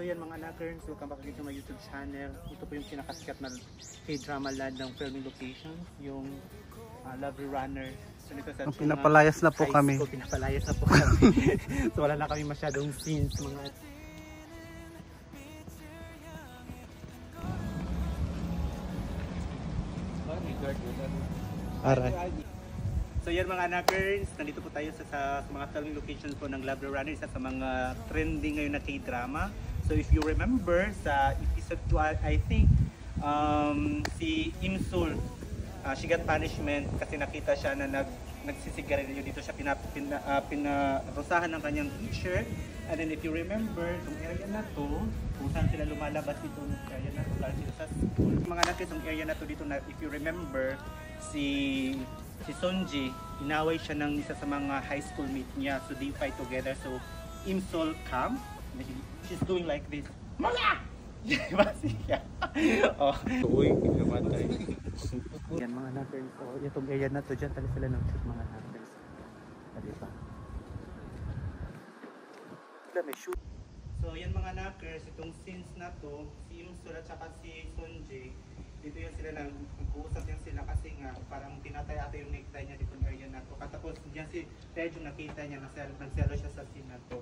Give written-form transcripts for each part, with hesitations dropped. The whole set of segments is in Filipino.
So yan mga knockers, welcome back dito sa my YouTube channel. Ito po yung pinakasikat na K-drama land ng filming location, yung Lovely Runner. So dito sa pinapalayas na po kami. Pinapalayas na po kami. So wala na kami masyadong scenes mga Aray. So yan mga knockers, nandito po tayo sa mga filming location po ng Lovely Runner, isa sa mga trending ngayon na K-drama. So if you remember sa episode 2, I think si Imsul, she got punishment kasi nakita siya na nagsisigarilyo dito siya pinarusahan ng kanyang teacher. And then if you remember, itong area na to, kung saan sila lumalabas dito, area na to, lalo dito sa school. Mga knockers, itong area na to dito, na, if you remember, si Sonji, inaway siya ng isa sa mga high school mate niya. So they fight together. So Imsul come, she's doing like this. Mama! Diba siya? Oh. Uy, namatay. Yan mga knockers. So itong area na to, dyan talaga sila nag-shoot mga knockers. Diba? Sila may shoot. So yan mga knockers, itong scenes na to, si Imsul at saka si Sonji, dito yan sila nag-uusap yan sila kasi nga parang tinatay ata yung necktie niya dito ng area na to. Katapos dyan si Tejo nakita niya, nagselo siya sa scene na to.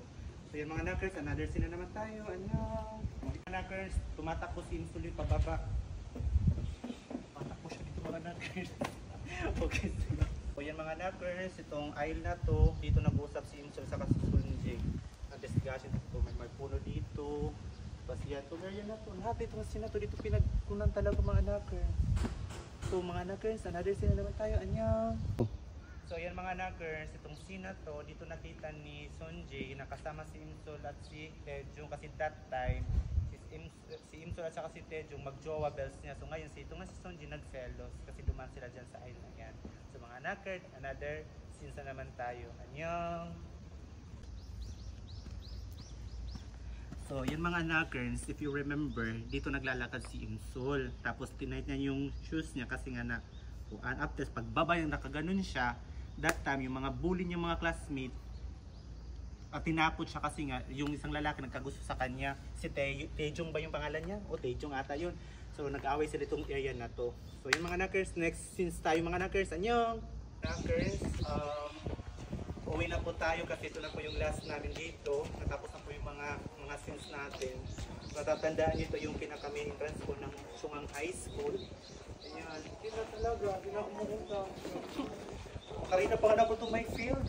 So yan mga knockers, another scene na naman tayo. Ano? Mga knockers, tumatakbo si Imsul yung pababa. Tumatakbo siya dito mga knockers. Okay, so yan mga knockers, itong aisle na to, dito nag-uusap si Imsul sa si Sonji. Discussion dito, may puno dito. Basta yan, ito area na to. Lahat itong scene na to, dito pinagkunan talaga mga knockers. So mga knockers, another scene na naman tayo. Annyeong! So yan mga knockers, itong scene na to, dito nakita ni Sonji, nakasama si Imsul at si Taejung kasi that time, si Imsul at saka si Taejung mag-jowa bells niya. So ngayon, ito nga si Sonji nagselos kasi duman sila dyan sa island yan. So mga knockers, another scene na naman tayo. Annyeong! So, yun mga knockers, if you remember, dito naglalakad si Imsul. Tapos tinight niya yung shoes niya kasi nga na after pagbaba yung nakaganon siya, that time yung mga bully niya mga classmate at tinapot siya kasi nga yung isang lalaki nagkagusto sa kanya. Si Taejung ba yung pangalan niya? O Taejung ata yun. So, nag-away sila itong area na to. So, yung mga knockers, next scenes tayo mga knockers. Annyeong! Knockers, uwi na po tayo kasi ito na po yung last namin dito. Natapos na po yung mga scenes natin. Matatandaan nyo ito yung pinaka-main entrance po ng Chungang High School. Ayan, hindi na talaga, hindi na umuunta. Karina pa nga na po itong may field.